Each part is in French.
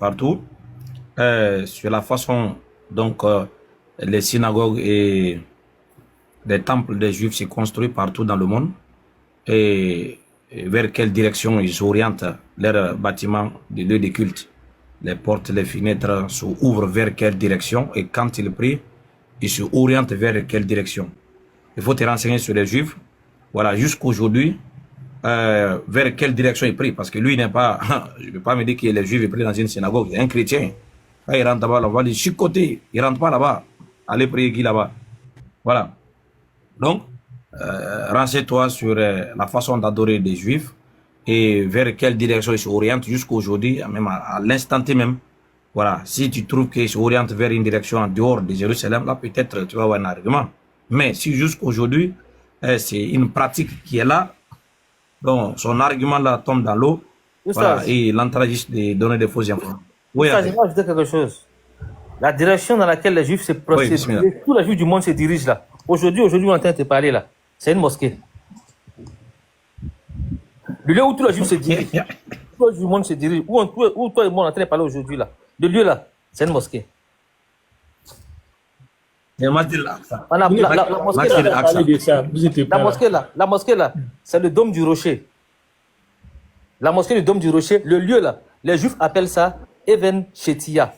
partout, sur la façon donc les synagogues et les temples des Juifs se construisent partout dans le monde et vers quelle direction ils orientent leurs bâtiments de lieux de culte. Les portes, les fenêtres s'ouvrent vers quelle direction et quand ils prient, ils se orientent vers quelle direction. Il faut te renseigner sur les Juifs. Voilà, jusqu'aujourd'hui, vers quelle direction il prie. Parce que lui n'est pas, je ne peux pas me dire que les Juifs prient dans une synagogue. C'est un chrétien. Quand il rentre là-bas, on va dire, chicoté, il ne rentre pas là-bas. Allez prier qui là-bas. Voilà. Donc, renseigne-toi sur la façon d'adorer des Juifs et vers quelle direction ils s'orientent jusqu'aujourd'hui, même à l'instant T même. Voilà, si tu trouves qu'ils s'orientent vers une direction en dehors de Jérusalem, là peut-être tu vas avoir un argument. Mais si jusqu'aujourd'hui, c'est une pratique qui est là, donc son argument là tombe dans l'eau, voilà, et il est en train juste de donner des fausses informations. Oui, je vais ajouter quelque chose. La direction dans laquelle les Juifs se procèdent, tous les Juifs du monde se dirigent là. Aujourd'hui, on est en train de te parler là. C'est une mosquée. Le lieu où tous les Juifs se dirigent, tous les Juifs du monde se dirigent, où toi et moi on est en train de parler aujourd'hui là. Le lieu là, c'est une mosquée. La mosquée là, c'est le dôme du rocher. La mosquée du dôme du rocher, le lieu là, les Juifs appellent ça Even Shetia.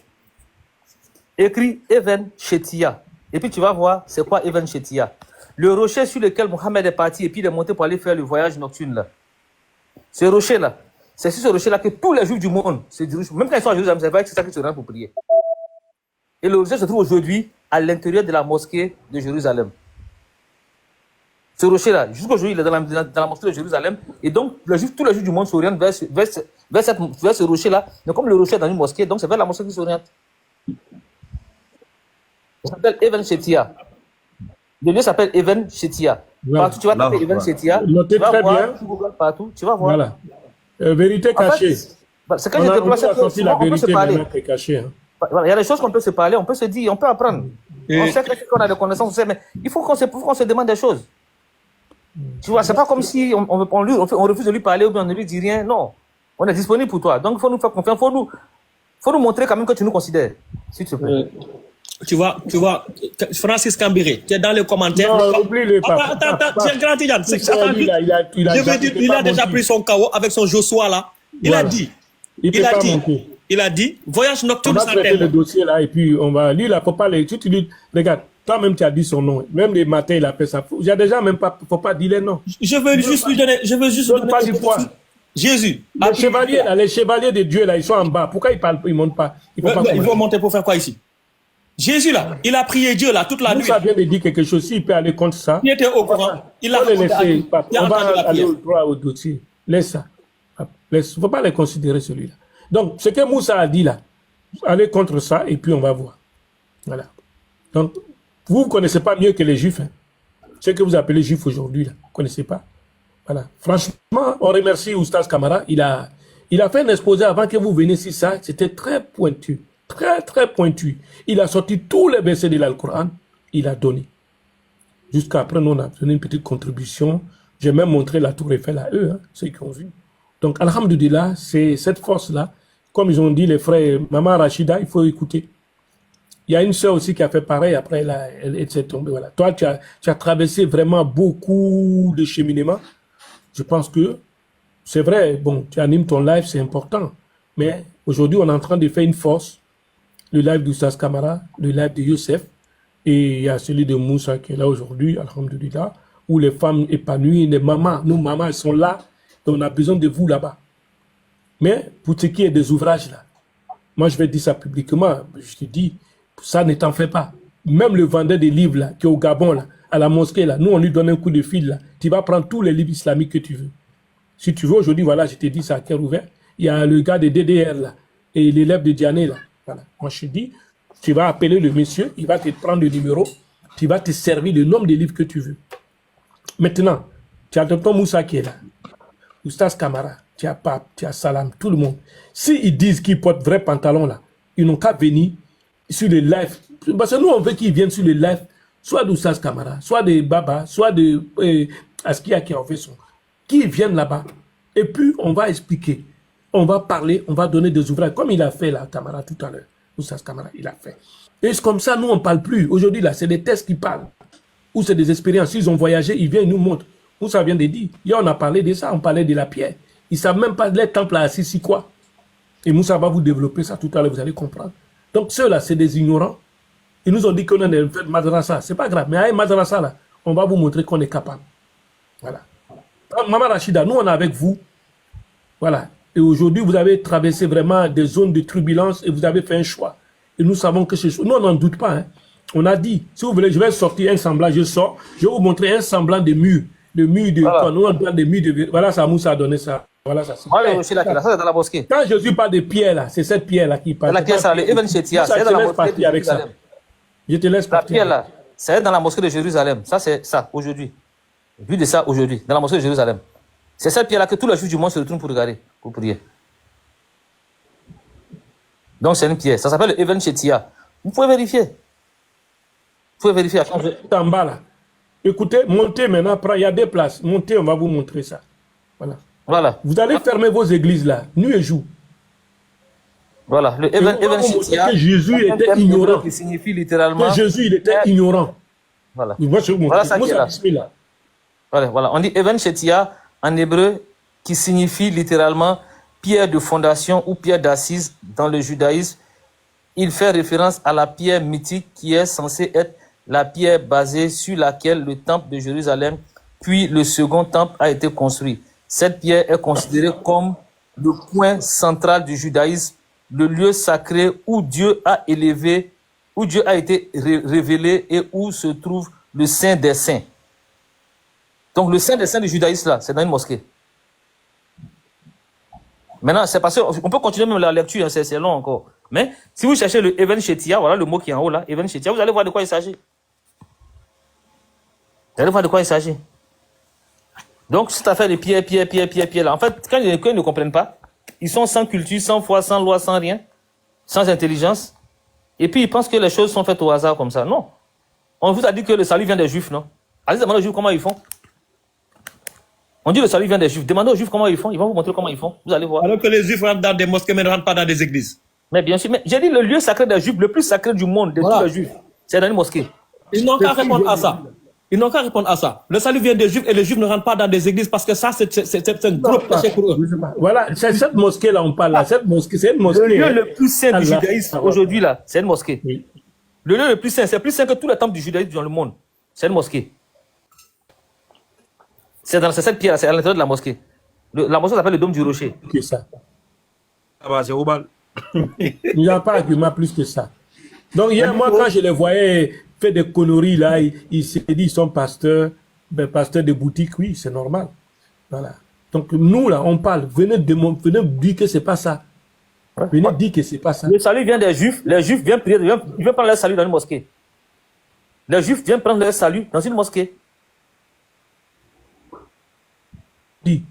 Écrit Even Shetia. Et puis tu vas voir, c'est quoi Even Shetia? Le rocher sur lequel Mohammed est parti et puis il est monté pour aller faire le voyage nocturne là. Ce rocher là, c'est sur ce rocher là que tous les Juifs du monde se dirigent. Même quand ils sont à Jérusalem, c'est vrai que c'est ça qu'ils se rendent pour prier. Et le rocher se trouve aujourd'hui à l'intérieur de la mosquée de Jérusalem. Ce rocher-là, jusqu'aujourd'hui, il est dans la mosquée de Jérusalem. Et donc, tous les Juifs du monde s'orientent vers ce rocher-là. Mais comme le rocher est dans une mosquée, donc c'est vers la mosquée qu'ils s'orientent. Ça s'appelle Even Shetia. Le lieu s'appelle Even Shetia. Partout, tu vas taper Even Shetia. Tu vas voir, tu Google partout, tu vas voir. Voilà. Vérité cachée. C'est quand j'ai déplacé que la on peut se parler. Cachée, hein. Il y a des choses qu'on peut se parler, on peut se dire, on peut apprendre. On sait qu'on a des connaissances, on sait, mais il faut qu'on se demande des choses. Tu vois, c'est pas comme si on refuse de lui parler ou bien on ne lui dit rien. Non, on est disponible pour toi. Donc il faut nous faire confiance, faut nous montrer quand même que tu nous considères, s'il te plaît. Tu vois, Francis Cambéré, tu es dans les commentaires. Non, oublie-le pas. Attends, j'ai un grand Tidiane. Il a déjà pris son KO avec son Joshua là. Il a dit, voyage nocturne sans thème. On va traiter le dossier là et puis on va. Lui là, faut pas les. Tu dis, regarde, toi-même tu as dit son nom. Même les matins il a fait ça. J'ai déjà même pas. Faut pas dire les noms. Je veux juste lui donner. Pas du poids. Jésus. Les chevaliers de Dieu là, ils sont en bas. Pourquoi ils montent pas? Ils vont monter pour faire quoi ici? Jésus là, il a prié Dieu là toute la nuit. Ça vient de dire quelque chose. S'il peut aller contre ça. Il était au courant. Il a laissé. On va aller au droit au dossier. Laisse ça. Faut pas les considérer celui-là. Donc, ce que Moussa a dit là, allez contre ça et puis on va voir. Voilà. Donc, vous ne connaissez pas mieux que les Juifs. Hein. Ce que vous appelez Juifs aujourd'hui, là, vous ne connaissez pas. Voilà. Franchement, on remercie Oustaz Kamara. Il a fait un exposé avant que vous veniez sur ça. C'était très pointu. Très, très pointu. Il a sorti tous les versets de l'Alcoran. Il a donné. Jusqu'à après, nous, on a donné une petite contribution. J'ai même montré la tour Eiffel à eux, hein, ceux qui ont vu. Donc, alhamdoulilah, c'est cette force-là. Comme ils ont dit les frères, Maman Rachida, il faut écouter. Il y a une sœur aussi qui a fait pareil, après elle s'est tombée. Voilà. Toi, tu as traversé vraiment beaucoup de cheminements. Je pense que c'est vrai, bon, tu animes ton live, c'est important. Mais aujourd'hui, on est en train de faire une force. Le live d'Oustaz Kamara, le live de Youssef, et il y a celui de Moussa qui est là aujourd'hui, alhamdoulilah, où les femmes épanouies, les mamans, nos mamans, elles sont là, et on a besoin de vous là-bas. Mais pour ce qui est des ouvrages là, moi je vais dire ça publiquement, je te dis, ça ne t'en fais pas. Même le vendeur des livres là, qui est au Gabon là, à la mosquée là, nous on lui donne un coup de fil là, tu vas prendre tous les livres islamiques que tu veux. Si tu veux aujourd'hui, voilà, je t'ai dit ça à cœur ouvert, il y a le gars de DDR là, et l'élève de Diané là, voilà. Moi je te dis, tu vas appeler le monsieur, il va te prendre le numéro, tu vas te servir le nombre de livres que tu veux. Maintenant, tu as tonton Moussa qui est là, Oustaz Kamara, tu as Pape, tu as Salam, tout le monde. S'ils disent qu'ils portent vrai pantalon là, ils n'ont qu'à venir sur les lives. Parce que nous, on veut qu'ils viennent sur les lives, soit d'Oustaz Kamara, soit de Baba, soit de Askia qui a fait son. Qu'ils viennent là-bas. Et puis, on va expliquer. On va parler, on va donner des ouvrages, comme il a fait là, Camara tout à l'heure. Moussa Camara, il a fait. Et c'est comme ça, nous, on ne parle plus. Aujourd'hui, là, c'est des tests qui parlent. Ou c'est des expériences. Ils ont voyagé, ils viennent, ils nous montrent. Moussa vient de dire. Hier, on a parlé de ça, on parlait de la pierre. Ils ne savent même pas les temples à Assisi, quoi. Et Moussa va vous développer ça tout à l'heure, vous allez comprendre. Donc, ceux-là, c'est des ignorants. Ils nous ont dit qu'on a fait madrasa. Ce n'est pas grave. Mais avec madrasa, là, on va vous montrer qu'on est capable. Voilà. Maman Rachida, nous, on est avec vous. Voilà. Et aujourd'hui, vous avez traversé vraiment des zones de turbulence et vous avez fait un choix. Et nous savons que ce choix, nous, on n'en doute pas. Hein. On a dit, si vous voulez, je vais sortir un semblant, je sors, je vais vous montrer un semblant de mur. De mur de... Voilà. Nous, on parle de mur de... Voilà, ça, Moussa a donné ça. Voilà, ça. Voilà le rocher là, ça c'est dans la mosquée. Quand Jésus parle de pierre, là, c'est cette pierre-là qui parle. La pierre, c'est le Ibn Shetia, c'est dans la mosquée de Jérusalem. Je te laisse La partir. pierre là, c'est dans la mosquée de Jérusalem. Ça, c'est ça, aujourd'hui. Vu de ça, aujourd'hui, dans la mosquée de Jérusalem. C'est cette pierre là que tous les juifs du monde se retournent pour regarder, pour prier. Donc, c'est une pierre. Ça s'appelle le Ibn Shetia. Vous pouvez vérifier. Vous pouvez vérifier. En bas là. Écoutez, montez maintenant, il y a des places. Montez, on va vous montrer ça. Voilà. Voilà. Vous allez fermer vos églises là, nuit et jour. Voilà. Le Ibn Shetia. Que Jésus était ignorant. Qui signifie littéralement. Que Jésus, il était ignorant. Voilà. Moi, je vous montre. Voilà ça Moi, qui est là. Bismillah. Voilà. On dit Ibn Shetia en hébreu qui signifie littéralement pierre de fondation ou pierre d'assise dans le judaïsme. Il fait référence à la pierre mythique qui est censée être la pierre basée sur laquelle le temple de Jérusalem puis le second temple a été construit. Cette pierre est considérée comme le point central du judaïsme, le lieu sacré où Dieu a élevé, où Dieu a été révélé et où se trouve le Saint des Saints. Donc le Saint des Saints du judaïsme là, c'est dans une mosquée. Maintenant, c'est parce qu'on peut continuer même la lecture, hein, c'est long encore. Mais si vous cherchez le Ibn Shetia, voilà le mot qui est en haut là, Ibn Shetia, vous allez voir de quoi il s'agit. Vous allez voir de quoi il s'agit. Donc, cette affaire de pierre là, en fait, quand ils ne comprennent pas, ils sont sans culture, sans foi, sans loi, sans rien, sans intelligence, et puis ils pensent que les choses sont faites au hasard comme ça. Non. On vous a dit que le salut vient des Juifs, non? Allez demander aux Juifs comment ils font. On dit le salut vient des Juifs. Demandez aux Juifs comment ils font. Ils vont vous montrer comment ils font. Vous allez voir. Alors que les Juifs rentrent dans des mosquées, mais ne rentrent pas dans des églises. Mais bien sûr. Mais j'ai dit le lieu sacré des Juifs, le plus sacré du monde, de Voilà. tous les Juifs, c'est dans une mosquée. Ils n'ont qu'à répondre à ça. Ils n'ont qu'à répondre à ça. Le salut vient des Juifs et les Juifs ne rentrent pas dans des églises parce que ça, c'est un gros péché pour eux. Voilà, c'est cette mosquée-là, on parle là. Cette mosquée, c'est une mosquée. Le lieu hein. le plus saint du Allah. judaïsme aujourd'hui, là, c'est une mosquée. Oui. Le lieu le plus saint, c'est plus saint que tous les temples du judaïsme dans le monde. C'est une mosquée. C'est cette pierre, c'est à l'intérieur de la mosquée. La mosquée s'appelle le Dôme du Rocher. Que ça. Ah bah, c'est Oubal. Il n'y a pas argument plus que ça. Donc, hier, moi, quand je les voyais faire des conneries là, ils se disent qu'ils sont pasteurs, ben, pasteurs de boutique, oui, c'est normal. Voilà. Donc, nous, là, on parle. Venez dire que c'est pas ça. Venez dire que c'est pas ça. Le salut vient des Juifs. Les Juifs viennent prier, ils viennent prendre leur salut dans une mosquée. Les Juifs viennent prendre leur salut dans une mosquée. Dit.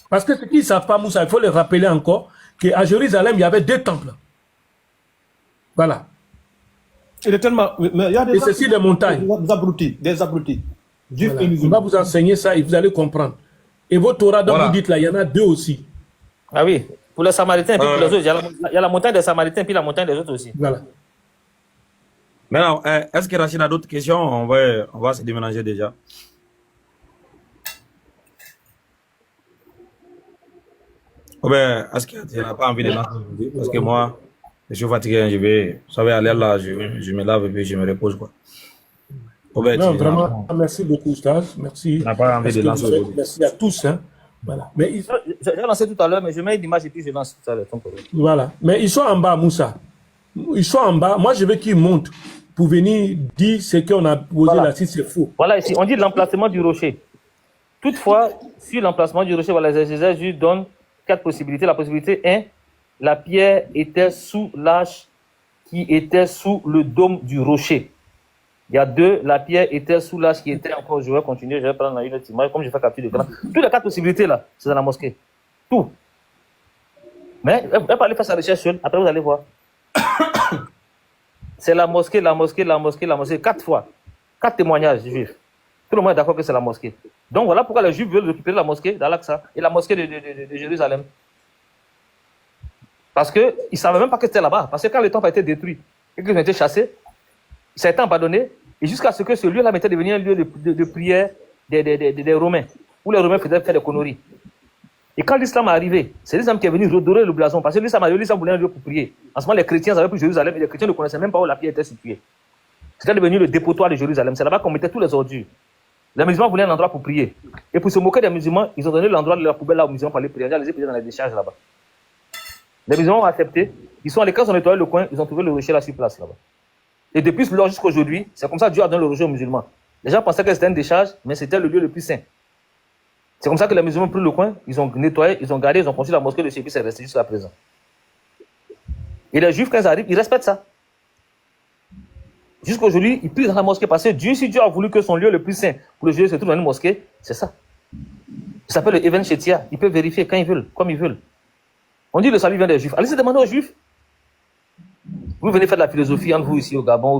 Parce que ceux qui ne savent pas, Moussa, il faut les rappeler encore qu'à Jérusalem, il y avait 2 temples. Voilà. Il est tellement. Mais il y a des Et ceci des montagnes. Des abrutis. Des abrutis. Juifs Voilà. et On va musulmans. vous enseigner ça et vous allez comprendre. Et vos Torah, dont Voilà. vous dites là, il y en a 2 aussi. Ah oui, pour les Samaritains et puis pour les autres. Il y a la montagne des Samaritains et puis la montagne des autres aussi. Voilà. Maintenant, est-ce que Rachid a d'autres questions? On va se déménager déjà. Oh ben, est-ce que tu n'as pas envie de lancer aujourd'hui? Parce que moi, je suis fatigué, ça va aller là, je me lave et puis je me repose, quoi. Oh ben, Non, tu vraiment, merci beaucoup, Stas. Merci. n'as pas envie Parce de que lancer vous faites- aujourd'hui. Merci à tous. Hein. Voilà. Mais J'ai lancé tout à l'heure, mais je mets une image et puis je lance tout à l'heure. voilà. Mais ils sont en bas, Moussa. Ils sont en bas. Moi, je veux qu'ils montent pour venir dire ce qu'on a posé Voilà. là, si c'est faux. Voilà ici, on dit l'emplacement du rocher. Toutefois, sur l'emplacement du rocher, voilà, les Jésus donne 4 possibilités. La possibilité 1, la pierre était sous l'arche qui était sous le dôme du rocher. Il y a 2, la pierre était sous l'arche qui était encore. Je vais continuer, je vais prendre une autre image, comme je fais capture d'écran. Toutes les 4 possibilités là, c'est dans la mosquée. Tout. Mais elle peut aller faire sa recherche seule, après vous allez voir. C'est la mosquée, la mosquée, la mosquée, la mosquée, 4 fois. 4 témoignages juifs. Tout le monde est d'accord que c'est la mosquée. Donc voilà pourquoi les Juifs veulent récupérer la mosquée d'Al-Aqsa et la mosquée de Jérusalem. Parce qu'ils ne savaient même pas que c'était là-bas. Parce que quand le temple a été détruit et qu'ils ont été chassés, ça a été abandonné. Et jusqu'à ce que ce lieu-là était devenu un lieu de prière des Romains, où les Romains faisaient faire des conneries. Et quand l'islam est arrivé, c'est l'islam qui est venu redorer le blason. Parce que l'islam voulait un lieu pour prier. En ce moment, les chrétiens avaient pris Jérusalem et les chrétiens ne connaissaient même pas où la pierre était située. C'était devenu le dépotoir de Jérusalem. C'est là-bas qu'on mettait tous les ordures. Les musulmans voulaient un endroit pour prier. Et pour se moquer des musulmans, ils ont donné l'endroit de la poubelle là aux musulmans pour aller prier. Ils les prier dans les décharges là-bas. Les musulmans ont accepté. Ils sont allés, quand ils ont nettoyé le coin, ils ont trouvé le rocher là sur place là-bas. Et depuis lors jusqu'à aujourd'hui, c'est comme ça que Dieu a donné le rocher aux musulmans. Les gens pensaient que c'était une décharge, mais c'était le lieu le plus saint. C'est comme ça que les musulmans ont pris le coin, ils ont nettoyé, ils ont gardé, ils ont construit la mosquée de Chepi, c'est resté jusqu'à présent. Et les juifs, quand ils arrivent, ils respectent ça. Jusqu'à aujourd'hui, ils prient dans la mosquée parce que Dieu, si Dieu a voulu que son lieu le plus saint pour le juif se trouve dans une mosquée, c'est ça. Ça s'appelle le Even Shetia. Ils peuvent vérifier quand ils veulent, comme ils veulent. On dit le salut vient des juifs. Allez-y demander aux juifs. Vous venez faire de la philosophie entre vous ici au Gabon ou bien